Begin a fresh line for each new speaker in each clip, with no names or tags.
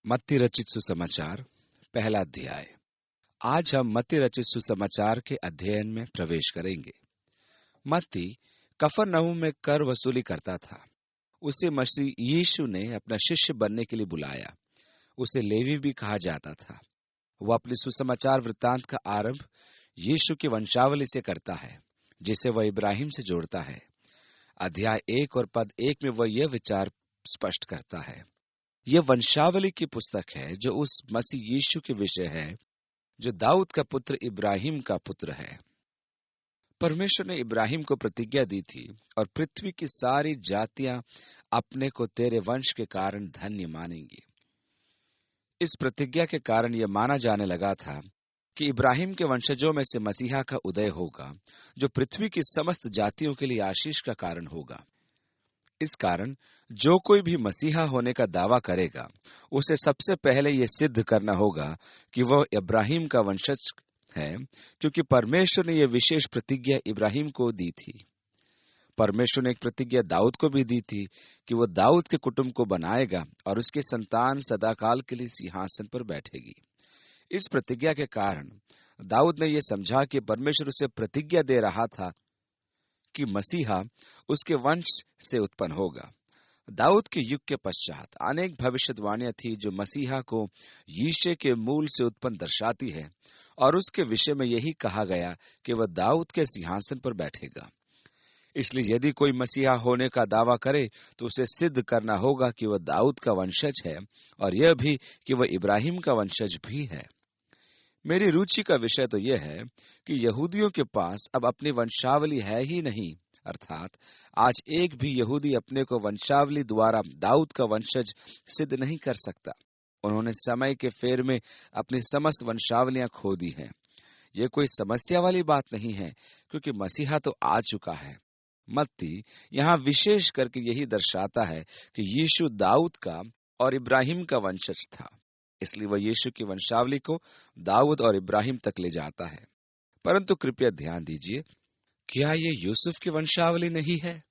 मत्ती रचित सुसमाचार पहला अध्याय। आज हम मत्ती रचित सुसमाचार के अध्ययन में प्रवेश करेंगे। मत्ती कफरनहूम में कर वसूली करता था। उसे मसीह यीशु ने अपना शिष्य बनने के लिए बुलाया। उसे लेवी भी कहा जाता था। वह अपने सुसमाचार वृत्तांत का आरंभ यीशु की वंशावली से करता है, जिसे वह इब्राहिम से जोड़ता है। अध्याय 1 और पद 1 में वह यह विचार स्पष्ट करता है। यह वंशावली की पुस्तक है जो उस मसीह यीशु के विषय है जो दाऊद का पुत्र इब्राहिम का पुत्र है। परमेश्वर ने इब्राहिम को प्रतिज्ञा दी थी, और पृथ्वी की सारी जातियां अपने को तेरे वंश के कारण धन्य मानेंगी। इस प्रतिज्ञा के कारण यह माना जाने लगा था कि इब्राहिम के वंशजों में से मसीहा का उदय होगा, जो पृथ्वी की समस्त जातियों के लिए आशीष का कारण होगा। इस कारण जो कोई भी मसीहा होने का दावा करेगा, उसे सबसे पहले यह सिद्ध करना होगा कि वह इब्राहिम का वंशज है, क्योंकि परमेश्वर ने यह विशेष प्रतिज्ञा इब्राहिम को दी थी। परमेश्वर ने एक प्रतिज्ञा दाऊद को भी दी थी कि वह दाऊद के कुटुंब को बनाएगा और उसके संतान सदाकाल के लिए सिंहासन पर बैठेगी। इस प्रतिज्ञा के कारण दाऊद ने यह समझा कि परमेश्वर उसे प्रतिज्ञा दे रहा था कि मसीहा उसके वंश से उत्पन्न होगा। दाऊद के युग के पश्चात अनेक भविष्यवाणियां थी जो मसीहा को यीशे के मूल से उत्पन्न दर्शाती है, और उसके विषय में यही कहा गया कि वह दाऊद के सिंहासन पर बैठेगा। इसलिए यदि कोई मसीहा होने का दावा करे तो उसे सिद्ध करना होगा कि वह दाऊद का वंशज है, और यह भी कि वह इब्राहिम का वंशज भी है। मेरी रुचि का विषय तो यह है कि यहूदियों के पास अब अपनी वंशावली है ही नहीं, अर्थात आज एक भी यहूदी अपने को वंशावली द्वारा दाऊद का वंशज सिद्ध नहीं कर सकता। उन्होंने समय के फेर में अपनी समस्त वंशावलियां खो दी हैं। यह कोई समस्या वाली बात नहीं है, क्योंकि मसीहा तो आ चुका है। मत्ती यहाँ विशेष करके यही दर्शाता है कि यीशु दाऊद का और इब्राहिम का वंशज था, इसलिए वह यीशु की वंशावली को दाऊद और इब्राहिम तक ले जाता है। परंतु कृपया ध्यान दीजिए, क्या ये यूसुफ की वंशावली नहीं है?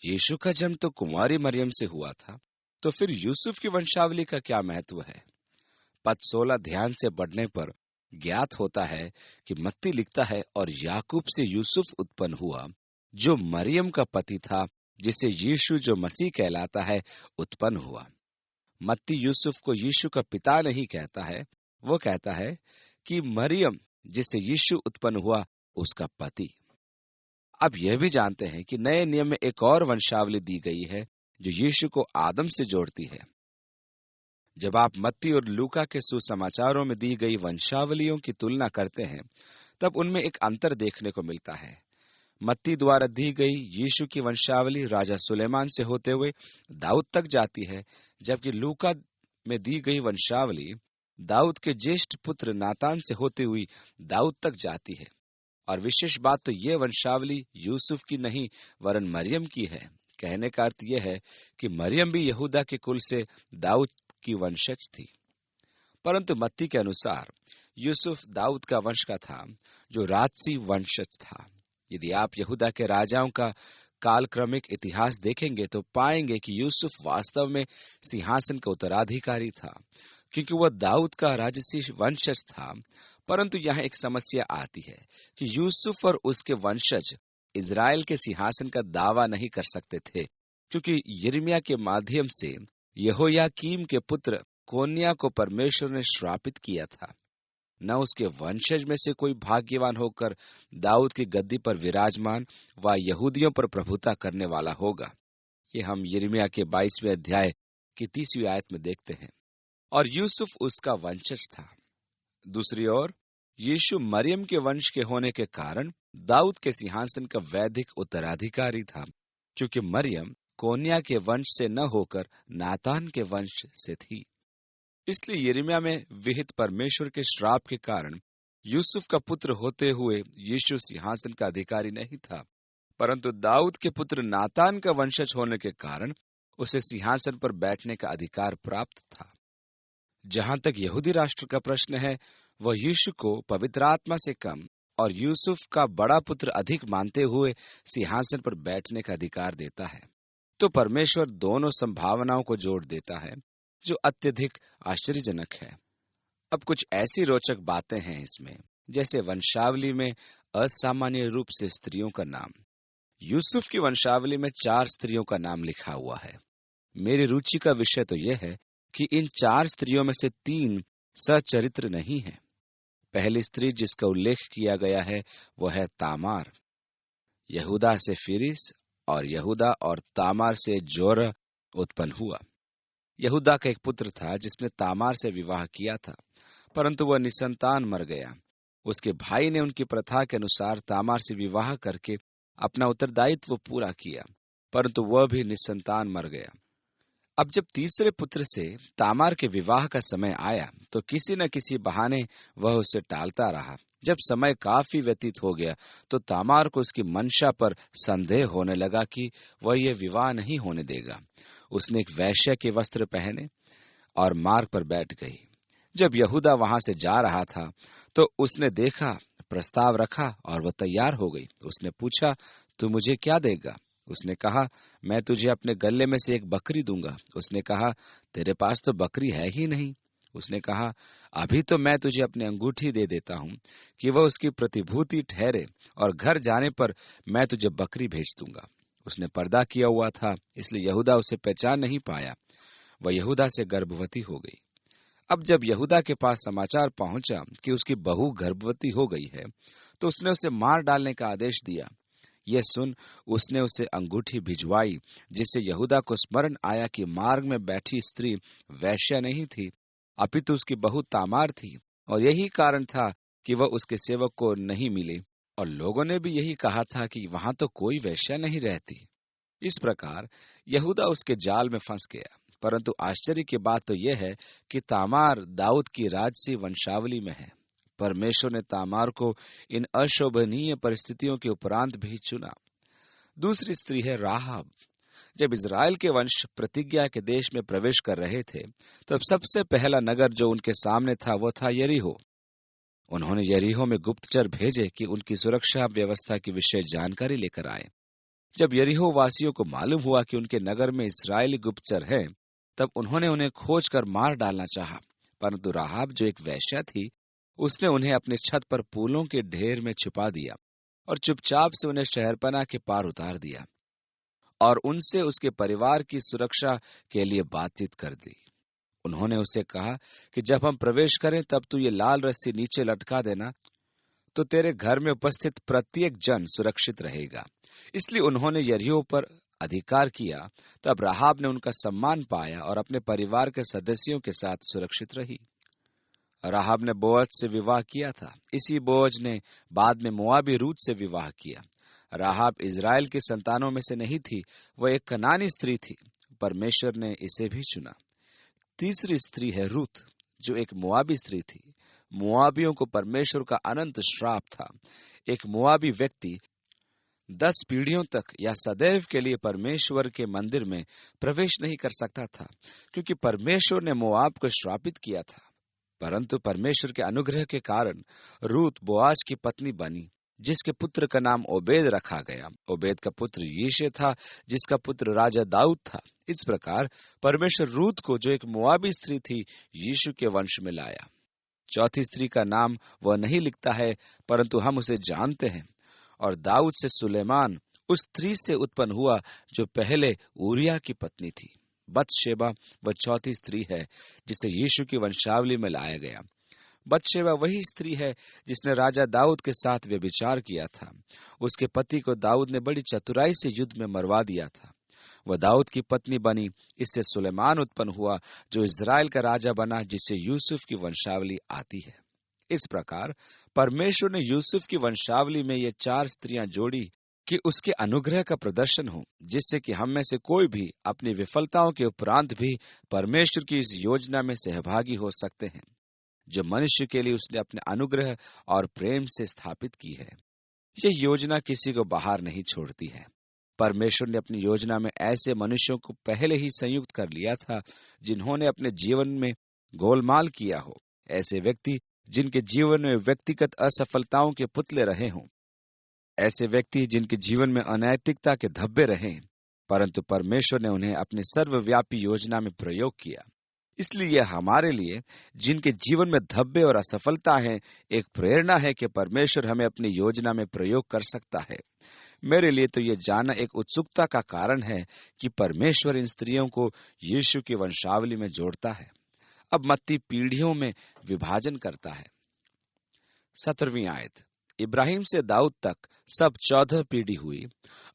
यीशु का जन्म तो कुंवारी मरियम से हुआ था, तो फिर यूसुफ की वंशावली का क्या महत्व है? पद 16 ध्यान से पढ़ने पर ज्ञात होता है कि मत्ती लिखता है, और याकूब से यूसुफ उत्पन्न हुआ, जो मरियम का पति था, जिसे यीशु जो मसीह कहलाता है उत्पन्न हुआ। मत्ती यूसुफ को यीशु का पिता नहीं कहता है, वो कहता है कि मरियम जिससे यीशु उत्पन्न हुआ उसका पति। अब यह भी जानते हैं कि नए नियम में एक और वंशावली दी गई है जो यीशु को आदम से जोड़ती है। जब आप मत्ती और लूका के सुसमाचारों में दी गई वंशावलियों की तुलना करते हैं, तब उनमें एक अंतर देखने को मिलता है। मत्ती द्वारा दी गई यीशु की वंशावली राजा सुलेमान से होते हुए दाऊद तक जाती है, जबकि लूका में दी गई वंशावली दाऊद के ज्येष्ठ पुत्र नातान से होती हुई दाऊद तक जाती है। और विशेष बात तो यह वंशावली यूसुफ की नहीं वरन मरियम की है। कहने का अर्थ यह है कि मरियम भी यहूदा के कुल से दाऊद की वंशज थी। परंतु मत्ती के अनुसार यूसुफ दाऊद का वंश का था, जो राजसी वंशज था। यदि आप यहूदा के राजाओं का कालक्रमिक इतिहास देखेंगे तो पाएंगे कि यूसुफ वास्तव में सिंहासन का उत्तराधिकारी था, क्योंकि वह दाऊद का राजसी वंशज था। परंतु यहाँ एक समस्या आती है कि यूसुफ और उसके वंशज इजराइल के सिंहासन का दावा नहीं कर सकते थे, क्योंकि यिर्मयाह के माध्यम से यहोयाकीम के पुत्र कोन्या को परमेश्वर ने श्रापित किया था। न उसके वंशज में से कोई भाग्यवान होकर दाऊद की गद्दी पर विराजमान व यहूदियों पर प्रभुता करने वाला होगा। ये हम यिर्मयाह के 22वें अध्याय की 30वीं आयत में देखते हैं। और यूसुफ उसका वंशज था। दूसरी ओर यीशु मरियम के वंश के होने के कारण दाऊद के सिंहासन का वैधिक उत्तराधिकारी था, क्योंकि मरियम कोन्या के वंश से न होकर नातान के वंश से थी। इसलिए यिर्मयाह में विहित परमेश्वर के श्राप के कारण यूसुफ का पुत्र होते हुए यीशु सिंहासन का अधिकारी नहीं था, परंतु दाऊद के पुत्र नातान का वंशज होने के कारण उसे सिंहासन पर बैठने का अधिकार प्राप्त था। जहां तक यहूदी राष्ट्र का प्रश्न है, वह यीशु को पवित्र आत्मा से कम और यूसुफ का बड़ा पुत्र अधिक मानते हुए सिंहासन पर बैठने का अधिकार देता है। तो परमेश्वर दोनों संभावनाओं को जोड़ देता है, जो अत्यधिक आश्चर्यजनक है। अब कुछ ऐसी रोचक बातें हैं इसमें, जैसे वंशावली में असामान्य रूप से स्त्रियों का नाम। यूसुफ की वंशावली में 4 स्त्रियों का नाम लिखा हुआ है। मेरी रुचि का विषय तो यह है कि इन 4 स्त्रियों में से 3 सचरित्र नहीं है। पहली स्त्री जिसका उल्लेख किया गया है वह है तामार। यहूदा से फिरिस और यहूदा और तामार से जोरह उत्पन्न हुआ। यहूदा का एक पुत्र था जिसने तामार से विवाह किया था, परंतु वह निसंतान मर गया। उसके भाई ने उनकी प्रथा के अनुसार तामार से विवाह करके अपना उत्तरदायित्व पूरा किया, परंतु वह भी निसंतान मर गया। अब जब तीसरे पुत्र से तामार के विवाह का समय आया तो किसी न किसी बहाने वह उसे टालता रहा। जब समय काफी व्यतीत हो गया तो तामार को उसकी मंशा पर संदेह होने लगा कि वह यह विवाह नहीं होने देगा। उसने एक वेश्या के वस्त्र पहने और मार्ग पर बैठ गई। जब यहूदा वहां से जा रहा था तो उसने देखा, प्रस्ताव रखा और वह तैयार हो गई। उसने पूछा, तू मुझे क्या देगा? उसने कहा, मैं तुझे अपने गल्ले में से एक बकरी दूंगा। उसने कहा, तेरे पास तो बकरी है ही नहीं। उसने कहा, अभी तो मैं तुझे अपनी अंगूठी दे देता हूं कि वह उसकी प्रतिभूति ठहरे, और घर जाने पर मैं तुझे बकरी भेज दूंगा। उसने पर्दा किया हुआ था, इसलिए यहूदा उसे पहचान नहीं पाया। वह यहूदा से गर्भवती हो गई। अब जब यहूदा के पास समाचार पहुंचा कि उसकी बहू गर्भवती हो गई है, तो उसने उसे मार डालने का आदेश दिया। यह सुन उसने उसे अंगूठी भिजवाई, जिससे यहूदा को स्मरण आया कि मार्ग में बैठी स्त्री वैश्या नहीं थी, अपितु उसकी बहू तामार थी, और यही कारण था कि वह उसके सेवक को नहीं मिली, और लोगों ने भी यही कहा था कि वहां तो कोई वैश्या नहीं रहती। इस प्रकार यहूदा उसके जाल में फंस गया। परंतु आश्चर्य की बात तो यह है कि तामार दाऊद की राजसी वंशावली में है। परमेश्वर ने तामार को इन अशोभनीय परिस्थितियों के उपरांत भी चुना। दूसरी स्त्री है राहाब। जब इज़राइल के वंश प्रतिज्ञा के देश में प्रवेश कर रहे थे, तब सबसे पहला नगर जो उनके सामने था वो था यरीहो। उन्होंने यरीहो में गुप्तचर भेजे कि उनकी सुरक्षा व्यवस्था की विषय जानकारी लेकर आए। जब यरीहो वासियों को मालूम हुआ कि उनके नगर में इस्राएली गुप्तचर हैं, तब उन्होंने उन्हें खोज कर मार डालना चाहा। परंतु राहाब जो एक वेश्या थी, उसने उन्हें अपने छत पर फूलों के ढेर में छिपा दिया और चुपचाप से उन्हें शहरपनाह के पार उतार दिया और उनसे उसके परिवार की सुरक्षा के लिए बातचीत कर दी। उन्होंने उसे कहा कि जब हम प्रवेश करें तब तू ये लाल रस्सी नीचे लटका देना, तो तेरे घर में उपस्थित प्रत्येक जन सुरक्षित रहेगा। इसलिए उन्होंने यरीहो पर अधिकार किया। तब राहाब ने उनका सम्मान पाया और अपने परिवार के सदस्यों के साथ सुरक्षित रही। राहाब ने बोअज से विवाह किया था। इसी बोअज ने बाद में मोआबी रूत से विवाह किया। राहाब इज़राइल की संतानों में से नहीं थी, वह एक कनानी स्त्री थी। परमेश्वर ने इसे भी चुना। तीसरी स्त्री है रूत, जो एक मोआबी स्त्री थी। मोआबियों को परमेश्वर का अनंत श्राप था। एक मोआबी व्यक्ति 10 पीढ़ियों तक या सदैव के लिए परमेश्वर के मंदिर में प्रवेश नहीं कर सकता था, क्योंकि परमेश्वर ने मोआब को श्रापित किया था। परंतु परमेश्वर के अनुग्रह के कारण रूत बोआज की पत्नी बनी, जिसके पुत्र का नाम ओबेद रखा गया। ओबेद का पुत्र यीशे था, जिसका पुत्र राजा दाऊद था। इस प्रकार परमेश्वर रूत को, जो एक मोआबी स्त्री थी, यीशु के वंश में लाया। चौथी स्त्री का नाम वह नहीं लिखता है, परंतु हम उसे जानते हैं। और दाऊद से सुलेमान उस स्त्री से उत्पन्न हुआ जो पहले ऊरिया की पत्नी थी। बतशेबा वह चौथी स्त्री है जिसे यीशु की वंशावली में लाया गया। बतशेबा वही स्त्री है जिसने राजा दाऊद के साथ व्यभिचार किया था। उसके पति को दाऊद ने बड़ी चतुराई से युद्ध में मरवा दिया था। वह दाऊद की पत्नी बनी। इससे सुलेमान उत्पन्न हुआ, जो इज़राइल का राजा बना, जिससे यूसुफ की वंशावली आती है। इस प्रकार परमेश्वर ने यूसुफ की वंशावली में ये 4 स्त्रियां जोड़ी कि उसके अनुग्रह का प्रदर्शन हो, जिससे कि हम में से कोई भी अपनी विफलताओं के उपरांत भी परमेश्वर की इस योजना में सहभागी हो सकते हैं, जो मनुष्य के लिए उसने अपने अनुग्रह और प्रेम से स्थापित की है। यह योजना किसी को बाहर नहीं छोड़ती है। परमेश्वर ने अपनी योजना में ऐसे मनुष्यों को पहले ही संयुक्त कर लिया था जिन्होंने अपने जीवन में गोलमाल किया हो, ऐसे व्यक्ति जिनके जीवन में व्यक्तिगत असफलताओं के पुतले रहे हों, ऐसे व्यक्ति जिनके जीवन में अनैतिकता के धब्बे रहे, परंतु परमेश्वर ने उन्हें अपनी सर्वव्यापी योजना में प्रयोग किया। इसलिए यह हमारे लिए, जिनके जीवन में धब्बे और असफलता है, एक प्रेरणा है कि परमेश्वर हमें अपनी योजना में प्रयोग कर सकता है। मेरे लिए तो यह जानना एक उत्सुकता का कारण है कि परमेश्वर इन स्त्रियों को यीशु की वंशावली में जोड़ता है। अब मत्ती पीढ़ियों में विभाजन करता है। 17वीं आयत, इब्राहिम से दाऊद तक सब 14 पीढ़ी हुई,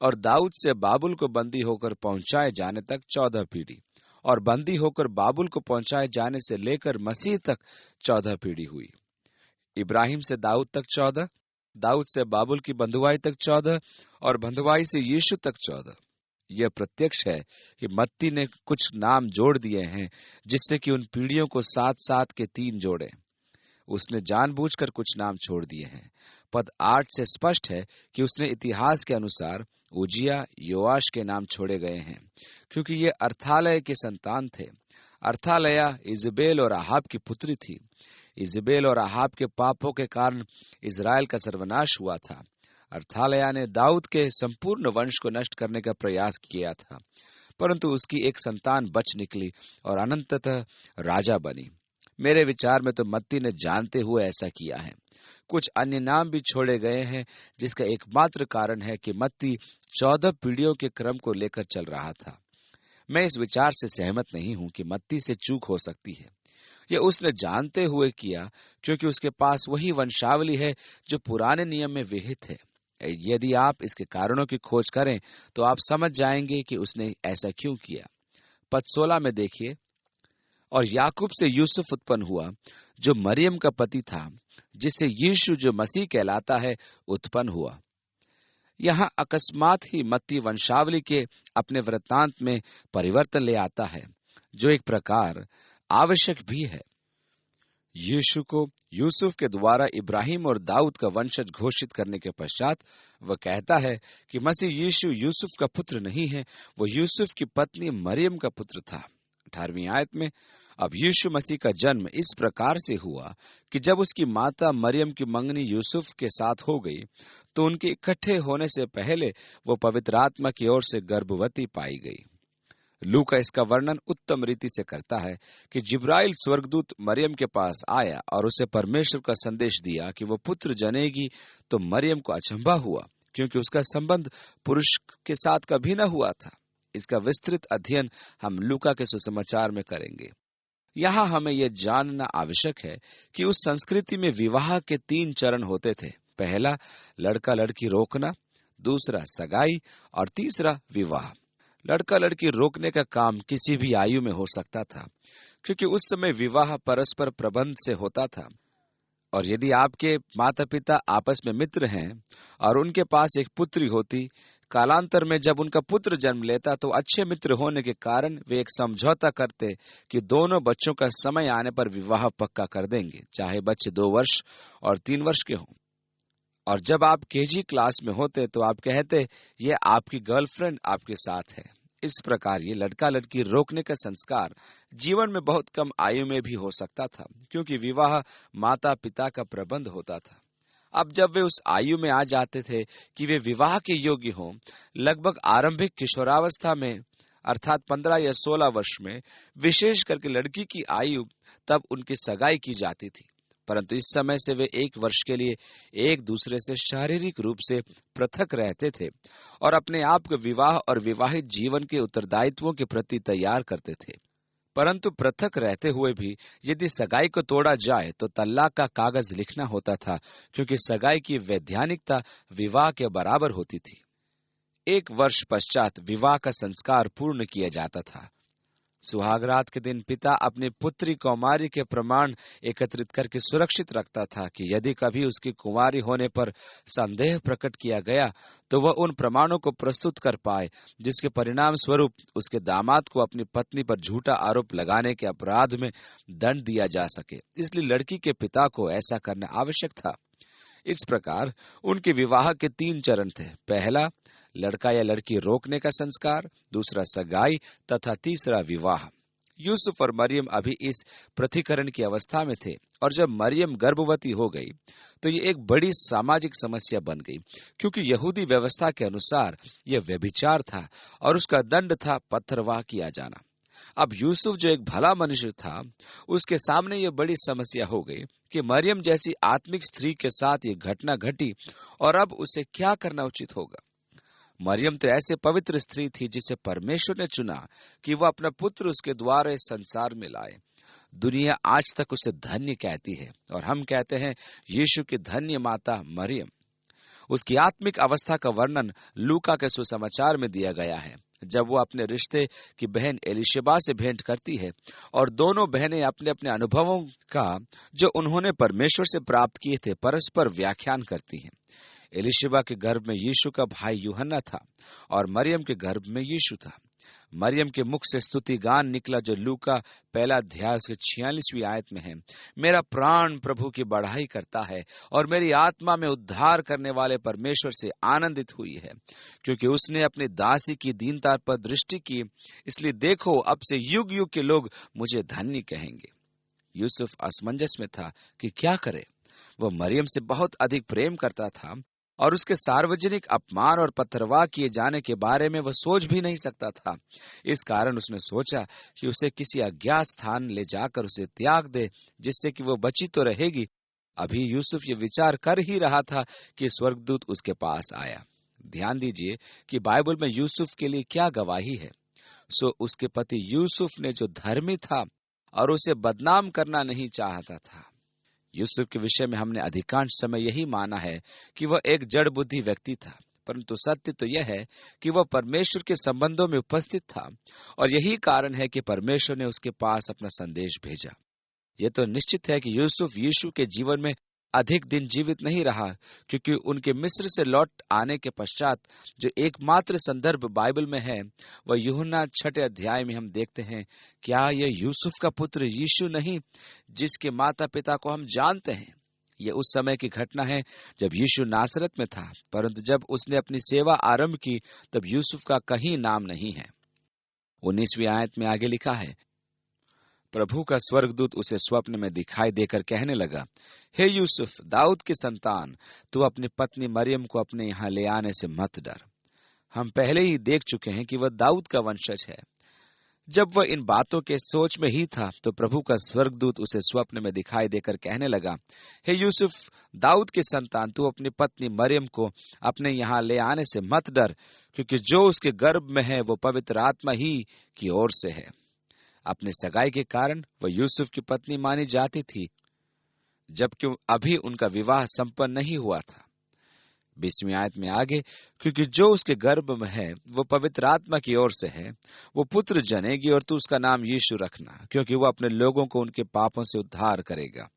और दाऊद से बाबुल को बंदी होकर पहुंचाए जाने तक 14 पीढ़ी, और बंदी होकर बाबुल को पहुंचाए जाने से लेकर मसीह तक 14 पीढ़ी हुई। इब्राहिम से दाऊद तक 14, दाऊद से बाबुल की बंधुआई तक 14, और बंधुआई से यीशु तक 14। यह प्रत्यक्ष है कि मत्ती ने कुछ नाम जोड़ दिए हैं, जिससे कि उन पीढ़ियों को 7-7 के 3 जोड़े। उसने जानबूझकर कुछ नाम छोड़ दिए हैं। पद 8 से स्पष्ट है कि उसने इतिहास के अनुसार उजिया, योआश के नाम छोड़े गए हैं, क्योंकि ये अर्थालय के संतान थे। अर्थालया इजबेल और आहाब की पुत्री थी। इजबेल और आहाब के पापों के कारण इजराइल का सर्वनाश हुआ था। अर्थालया ने दाऊद के संपूर्ण वंश को नष्ट करने का प्रयास किया था, परंतु उसकी एक संतान बच निकली और अनंततः राजा बनी। मेरे विचार में तो मत्ती ने जानते हुए ऐसा किया है। कुछ अन्य नाम भी छोड़े गए हैं, जिसका एकमात्र कारण है कि मत्ती 14 पीढ़ियों के क्रम को लेकर चल रहा था। मैं इस विचार से सहमत नहीं हूं कि मत्ती से चूक हो सकती है। यह उसने जानते हुए किया, क्योंकि उसके पास वही वंशावली है जो पुराने नियम में विहित है। यदि आप इसके कारणों की खोज करें तो आप समझ जाएंगे कि उसने ऐसा क्यों किया। पद 16 में देखिए, और याकूब से यूसुफ उत्पन्न हुआ, जो मरियम का पति था, जिससे यीशु जो मसीह कहलाता है उत्पन्न हुआ। यहाँ अकस्मात ही मत्ती वंशावली के अपने वृत्तांत में परिवर्तन ले आता है, जो एक प्रकार आवश्यक भी है। यीशु को यूसुफ के द्वारा इब्राहिम और दाऊद का वंशज घोषित करने के पश्चात वह कहता है कि मसीह यीशु यूसुफ का पुत्र नहीं है, वो यूसुफ की पत्नी मरियम का पुत्र था। 18वीं आयत में, अब यीशु मसीह का जन्म इस प्रकार से हुआ कि जब उसकी माता मरियम की मंगनी यूसुफ के साथ हो गई, तो उनके इकट्ठे होने से पहले वो पवित्र आत्मा की ओर से गर्भवती पाई गई। लूका इसका वर्णन उत्तम रीति से करता है कि जिब्राइल स्वर्गदूत मरियम के पास आया और उसे परमेश्वर का संदेश दिया कि वो पुत्र जनेगी, तो मरियम को अचंभा हुआ, क्योंकि उसका संबंध पुरुष के साथ कभी न हुआ था। इसका विस्तृत अध्ययन हम लूका के सुसमाचार में करेंगे। यहाँ हमें यह जानना आवश्यक है कि उस संस्कृति में विवाह के 3 चरण होते थे। पहला, लड़का लड़की रोकना, दूसरा सगाई, और तीसरा विवाह। लड़का लड़की रोकने का काम किसी भी आयु में हो सकता था, क्योंकि उस समय विवाह परस्पर प्रबंध से होता था। और यदि आपके माता पिता आपस में मित्र हैं और उनके पास एक पुत्री होती, कालांतर में जब उनका पुत्र जन्म लेता, तो अच्छे मित्र होने के कारण वे एक समझौता करते कि दोनों बच्चों का समय आने पर विवाह पक्का कर देंगे, चाहे बच्चे 2 वर्ष और 3 वर्ष के हों। और जब आप केजी क्लास में होते तो आप कहते, ये आपकी गर्लफ्रेंड आपके साथ है। इस प्रकार ये लड़का लड़की रोकने का संस्कार जीवन में बहुत कम आयु में भी हो सकता था, क्योंकि विवाह माता पिता का प्रबंध होता था। अब जब वे उस आयु में आ जाते थे कि वे विवाह के योग्य हों, लगभग आरंभिक किशोरावस्था में, अर्थात 15 या 16 वर्ष में, विशेष करके लड़की की आयु, तब उनकी सगाई की जाती थी। परंतु इस समय से वे 1 वर्ष के लिए एक दूसरे से शारीरिक रूप से पृथक रहते थे और अपने आप को विवाह और विवाहित जीवन के उत्तरदायित्वों के प्रति तैयार करते थे। परंतु पृथक रहते हुए भी यदि सगाई को तोड़ा जाए तो तलाक का कागज लिखना होता था, क्योंकि सगाई की वैधानिकता विवाह के बराबर होती थी। 1 वर्ष पश्चात विवाह का संस्कार पूर्ण किया जाता था। सुहागरात के दिन पिता अपनी पुत्री कौमारी के प्रमाण एकत्रित करके सुरक्षित रखता था कि यदि कभी उसकी कुंवारी होने पर संदेह प्रकट किया गया तो वह उन प्रमाणों को प्रस्तुत कर पाए, जिसके परिणाम स्वरूप उसके दामाद को अपनी पत्नी पर झूठा आरोप लगाने के अपराध में दंड दिया जा सके। इसलिए लड़की के पिता को ऐसा करना आवश्यक था। इस प्रकार उनके विवाह के 3 चरण थे। पहला, लड़का या लड़की रोकने का संस्कार, दूसरा सगाई तथा तीसरा विवाह। यूसुफ और मरियम अभी इस पृथकीकरण की अवस्था में थे, और जब मरियम गर्भवती हो गई तो ये एक बड़ी सामाजिक समस्या बन गई, क्योंकि यहूदी व्यवस्था के अनुसार यह व्यभिचार था और उसका दंड था पत्थरवाह किया जाना। अब यूसुफ जो एक भला मनुष्य था, उसके सामने ये बड़ी समस्या हो गई कि मरियम जैसी आत्मिक स्त्री के साथ ये घटना घटी और अब उसे क्या करना उचित होगा। मरियम तो ऐसे पवित्र स्त्री थी जिसे परमेश्वर ने चुना कि वह अपना पुत्र उसके द्वारा इस संसार में लाए। दुनिया आज तक उसे धन्य कहती है और हम कहते हैं यीशु की धन्य माता मरियम। उसकी आत्मिक अवस्था का वर्णन लूका के सुसमाचार में दिया गया है, जब वो अपने रिश्ते की बहन एलिशबा से भेंट करती है और दोनों बहनें अपने अपने अनुभवों का जो उन्होंने परमेश्वर से प्राप्त किए थे परस्पर व्याख्यान करती हैं। एलिशबा के गर्भ में यीशु का भाई यूहन्ना था और मरियम के गर्भ में यीशु था। मरियम के मुख से स्तुति गान निकला जो लूका पहला अध्याय उसके 46वीं आयत में है। मेरा प्राण प्रभु की बढ़ाई करता है और मेरी आत्मा में उद्धार करने वाले परमेश्वर से आनंदित हुई है, क्योंकि उसने अपनी दासी की दीनता पर दृष्टि की। इसलिए देखो, अब से युग युग के लोग मुझे धन्य कहेंगे। यूसुफ असमंजस में था कि क्या करे। वह मरियम से बहुत अधिक प्रेम करता था और उसके सार्वजनिक अपमान और पथरवाह किए जाने के बारे में वह सोच भी नहीं सकता था। इस कारण उसने सोचा कि उसे किसी अज्ञात स्थान ले जाकर उसे त्याग दे, जिससे कि वह बची तो रहेगी। अभी यूसुफ ये विचार कर ही रहा था कि स्वर्गदूत उसके पास आया। ध्यान दीजिए कि बाइबल में यूसुफ के लिए क्या गवाही है। सो उसके पति यूसुफ ने जो धर्मी था और उसे बदनाम करना नहीं चाहता था। यूसुफ के विषय में हमने अधिकांश समय यही माना है कि वह एक जड़ बुद्धि व्यक्ति था, परंतु सत्य तो यह है कि वह परमेश्वर के संबंधों में उपस्थित था और यही कारण है कि परमेश्वर ने उसके पास अपना संदेश भेजा। यह तो निश्चित है कि यूसुफ यीशु के जीवन में अधिक दिन जीवित नहीं रहा, क्योंकि उनके मिस्र से लौट आने के पश्चात जो एकमात्र संदर्भ बाइबल में है वह यूहन्ना 6 अध्याय में हम देखते हैं। क्या यह यूसुफ का पुत्र यीशु नहीं, जिसके माता पिता को हम जानते हैं? यह उस समय की घटना है जब यीशु नासरत में था, परंतु जब उसने अपनी सेवा आरंभ की तब यूसुफ का कहीं नाम नहीं है। 19वीं आयत में आगे लिखा है, प्रभु का स्वर्गदूत उसे स्वप्न में दिखाई देकर कहने लगा, हे यूसुफ, दाऊद की संतान, तू अपनी पत्नी मरियम को अपने यहाँ ले आने से मत डर। हम पहले ही देख चुके हैं कि वह दाऊद का वंशज है। जब वह इन बातों के सोच में ही था तो प्रभु का स्वर्गदूत उसे स्वप्न में दिखाई देकर कहने लगा, हे यूसुफ, दाऊद की संतान, तू अपनी पत्नी मरियम को अपने यहाँ ले आने से मत डर, क्योंकि जो उसके गर्भ में है वो पवित्र आत्मा ही की ओर से है। अपने सगाई के कारण वह यूसुफ की पत्नी मानी जाती थी, जबकि अभी उनका विवाह संपन्न नहीं हुआ था। 20वीं आयत में आगे, क्योंकि जो उसके गर्भ में है वो पवित्र आत्मा की ओर से है, वो पुत्र जनेगी और तू उसका नाम यीशु रखना, क्योंकि वो अपने लोगों को उनके पापों से उद्धार करेगा।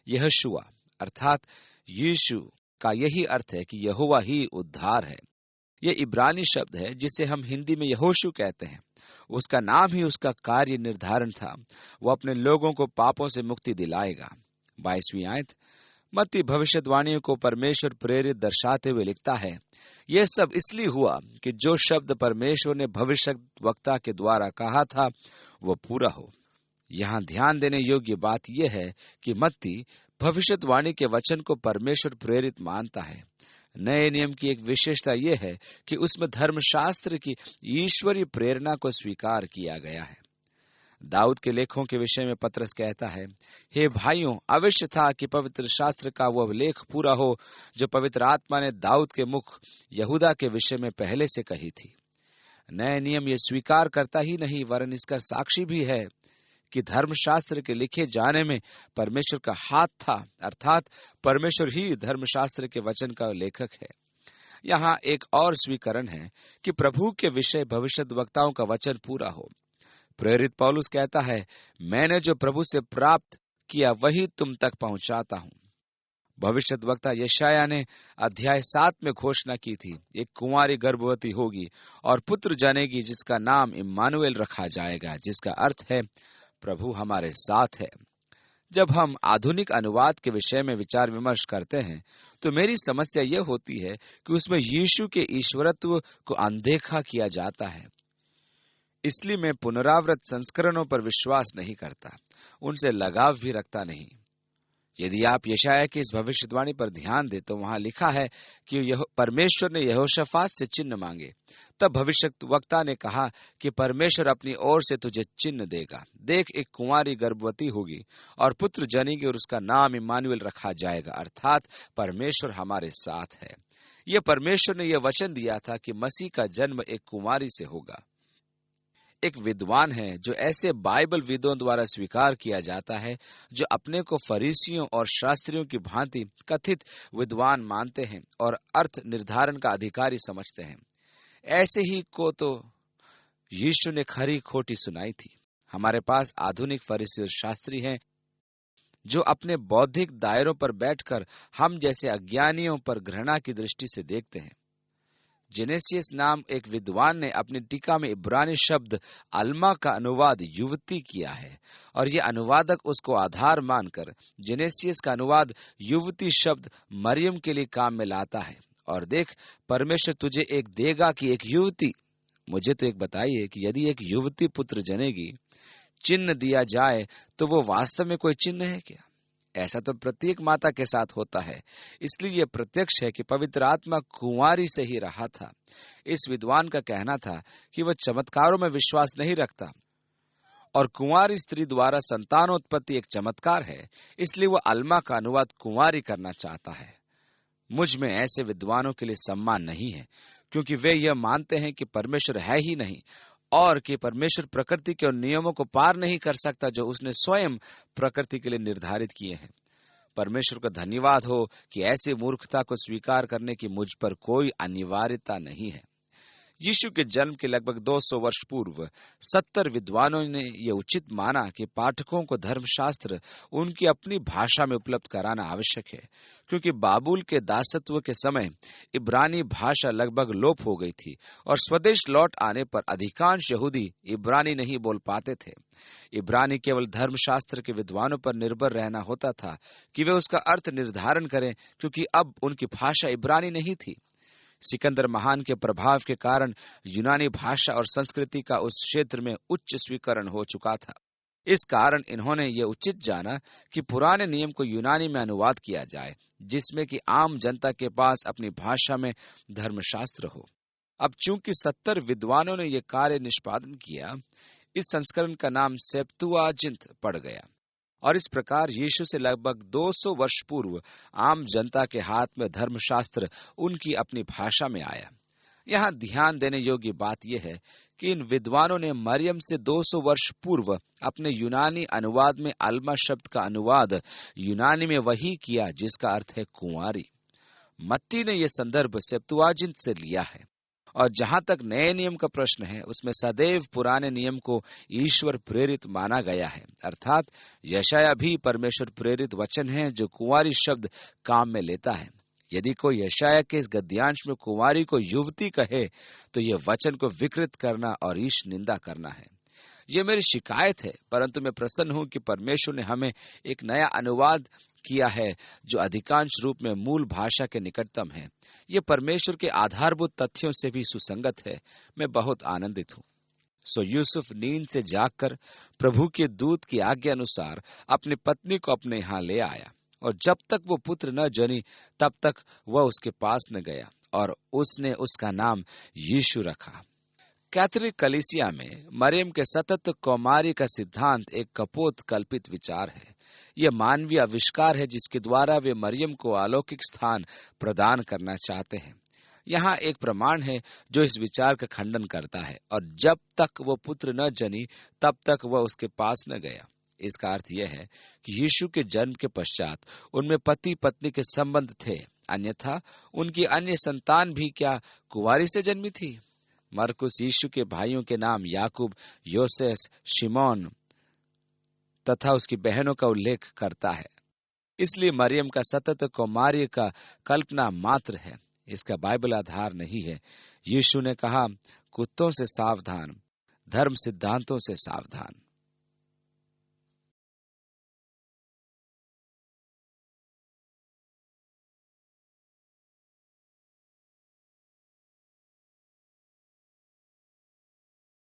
यहोशुआ अर्थात यीशु का यही अर्थ है कि यहोवा ही उद्धार है। यह इब्रानी शब्द है जिसे हम हिंदी में यहोशू कहते हैं। उसका नाम ही उसका कार्य निर्धारण था। वो अपने लोगों को पापों से मुक्ति दिलाएगा। 22वीं आयत, मत्ती भविष्यवाणियों को परमेश्वर प्रेरित दर्शाते हुए लिखता है, यह सब इसलिए हुआ कि जो शब्द परमेश्वर ने भविष्यवक्ता के द्वारा कहा था वो पूरा हो। यहाँ ध्यान देने योग्य बात यह है कि मत्ती भविष्यवाणी के वचन को परमेश्वर प्रेरित मानता है। नए नियम की एक विशेषता यह है कि उसमें धर्मशास्त्र की ईश्वरीय प्रेरणा को स्वीकार किया गया है। दाऊद के लेखों के विषय में पतरस कहता है, हे भाइयों, अवश्य था कि पवित्र शास्त्र का वह लेख पूरा हो जो पवित्र आत्मा ने दाऊद के मुख यहूदा के विषय में पहले से कही थी। नए नियम ये स्वीकार करता ही नहीं वरन इसका साक्षी भी है कि धर्मशास्त्र के लिखे जाने में परमेश्वर का हाथ था, अर्थात परमेश्वर ही धर्मशास्त्र के वचन का लेखक है। यहाँ एक और स्वीकरण है कि प्रभु के विषय भविष्यद्वक्ताओं का वचन पूरा हो। प्रेरित पौलुस कहता है, मैंने जो प्रभु से प्राप्त किया वही तुम तक पहुंचाता हूं। भविष्यद्वक्ता यशायाह ने अध्याय 7 में घोषणा की थी, एक कुंवारी गर्भवती होगी और पुत्र जनेगी जिसका नाम इम्मानुएल रखा जाएगा, जिसका अर्थ है प्रभु हमारे साथ है। जब हम आधुनिक अनुवाद के विषय में विचार विमर्श करते हैं तो मेरी समस्या यह होती है कि उसमें यीशु के ईश्वरत्व को अनदेखा किया जाता है। इसलिए मैं पुनरावृत संस्करणों पर विश्वास नहीं करता, उनसे लगाव भी रखता नहीं। यदि आप यशायाह की इस भविष्यवाणी पर ध्यान दें तो वहां लिखा है कि परमेश्वर ने यहोशाफात से चिन्ह मांगे। तब भविष्यवक्ता ने कहा कि परमेश्वर अपनी ओर से तुझे चिन्ह देगा। देख, एक कुंवारी गर्भवती होगी और पुत्र जनेगी और उसका नाम इम्मानुएल रखा जाएगा, अर्थात परमेश्वर हमारे साथ है। यह परमेश्वर ने यह वचन दिया था कि मसीह का जन्म एक कुंवारी से होगा। एक विद्वान है जो ऐसे बाइबल विदों द्वारा स्वीकार किया जाता है जो अपने को फरीसियों और शास्त्रियों की भांति कथित विद्वान मानते हैं और अर्थ निर्धारण का अधिकारी समझते हैं। ऐसे ही को तो यीशु ने खरी खोटी सुनाई थी। हमारे पास आधुनिक फरीसी और शास्त्री हैं जो अपने बौद्धिक दायरों पर बैठकर हम जैसे अज्ञानियों पर घृणा की दृष्टि से देखते हैं। जेनेसियस नाम एक विद्वान ने अपनी टीका में इब्रानी शब्द अल्मा का अनुवाद युवती किया है और यह अनुवादक उसको आधार मानकर जेनेसियस का अनुवाद युवती शब्द मरियम के लिए काम में लाता है। और देख, परमेश्वर तुझे एक देगा कि एक युवती। मुझे तो एक बताइए कि यदि एक युवती पुत्र जनेगी, चिन्ह दिया जाए तो वो वास्तव में कोई चिन्ह है क्या? ऐसा तो प्रत्येक माता के साथ होता है। इसलिए यह प्रत्यक्ष है कि पवित्र आत्मा कुंवारी से ही रहा था। इस विद्वान का कहना था कि वह चमत्कारों में विश्वास नहीं रखता और कुंवारी स्त्री द्वारा संतानोत्पत्ति एक चमत्कार है, इसलिए वह अल्मा का अनुवाद कुंवारी करना चाहता है। मुझ में ऐसे विद्वानों के लिए सम्मान नहीं है, क्योंकि वे यह मानते हैं कि परमेश्वर है ही नहीं और कि परमेश्वर प्रकृति के उन नियमों को पार नहीं कर सकता जो उसने स्वयं प्रकृति के लिए निर्धारित किए हैं। परमेश्वर का धन्यवाद हो कि ऐसी मूर्खता को स्वीकार करने की मुझ पर कोई अनिवार्यता नहीं है। यीशु के जन्म के लगभग 200 वर्ष पूर्व 70 विद्वानों ने यह उचित माना कि पाठकों को धर्मशास्त्र उनकी अपनी भाषा में उपलब्ध कराना आवश्यक है, क्योंकि बाबुल के दासत्व के समय इब्रानी भाषा लगभग लोप हो गई थी और स्वदेश लौट आने पर अधिकांश यहूदी इब्रानी नहीं बोल पाते थे। इब्रानी केवल धर्मशास्त्र के विद्वानों पर निर्भर रहना होता था कि वे उसका अर्थ निर्धारण करें, क्योंकि अब उनकी भाषा इब्रानी नहीं थी। सिकंदर महान के प्रभाव के कारण यूनानी भाषा और संस्कृति का उस क्षेत्र में उच्च स्वीकरण हो चुका था। इस कारण इन्होंने ये उचित जाना कि पुराने नियम को यूनानी में अनुवाद किया जाए, जिसमें कि आम जनता के पास अपनी भाषा में धर्मशास्त्र हो। अब चूंकि 70 विद्वानों ने यह कार्य निष्पादन किया, इस संस्करण का नाम सेप्तुआजिंत पड़ गया और इस प्रकार यीशु से लगभग 200 वर्ष पूर्व आम जनता के हाथ में धर्मशास्त्र उनकी अपनी भाषा में आया। यहाँ ध्यान देने योग्य बात यह है कि इन विद्वानों ने मरियम से 200 वर्ष पूर्व अपने यूनानी अनुवाद में अल्मा शब्द का अनुवाद यूनानी में वही किया जिसका अर्थ है कुंवारी। मत्ती ने यह संदर्भ सेप्तुआजिंत से लिया है और जहां तक नए नियम का प्रश्न है, उसमें सदैव पुराने नियम को ईश्वर प्रेरित माना गया है, अर्थात यशायाह भी परमेश्वर प्रेरित वचन है जो कुंवारी शब्द काम में लेता है। यदि कोई यशायाह के इस गद्यांश में कुंवारी को युवती कहे तो यह वचन को विकृत करना और ईश निंदा करना है। यह मेरी शिकायत है, परंतु मैं प्रसन्न हूं कि परमेश्वर ने हमें एक नया अनुवाद किया है जो अधिकांश रूप में मूल भाषा के निकटतम है। यह परमेश्वर के आधारभूत तथ्यों से भी सुसंगत है। मैं बहुत आनंदित हूँ। सो यूसुफ नींद से जागकर प्रभु के दूत की आज्ञा अनुसार अपनी पत्नी को अपने यहाँ ले आया और जब तक वो पुत्र न जनी तब तक वह उसके पास न गया और उसने उसका नाम यीशु रखा। कैथोलिक कलीसिया में मरियम के सतत कौमारी का सिद्धांत एक कपोत कल्पित विचार है। यह मानवीय आविष्कार है जिसके द्वारा वे मरियम को अलौकिक स्थान प्रदान करना चाहते हैं। यहाँ एक प्रमाण है जो इस विचार का खंडन करता है, और जब तक वो पुत्र न जनी तब तक वह उसके पास न गया। इसका अर्थ यह है कि यीशु के जन्म के पश्चात उनमें पति पत्नी के संबंध थे, अन्यथा उनकी अन्य संतान भी क्या कुंवारी से जन्मी थी? मरकुस यीशु के भाइयों के नाम याकूब, योसेस, शिमोन तथा उसकी बहनों का उल्लेख करता है। इसलिए मरियम का सतत कौमार्य का कल्पना मात्र है, इसका बाइबल आधार नहीं है। यीशु ने कहा, कुत्तों से सावधान, धर्म सिद्धांतों से सावधान।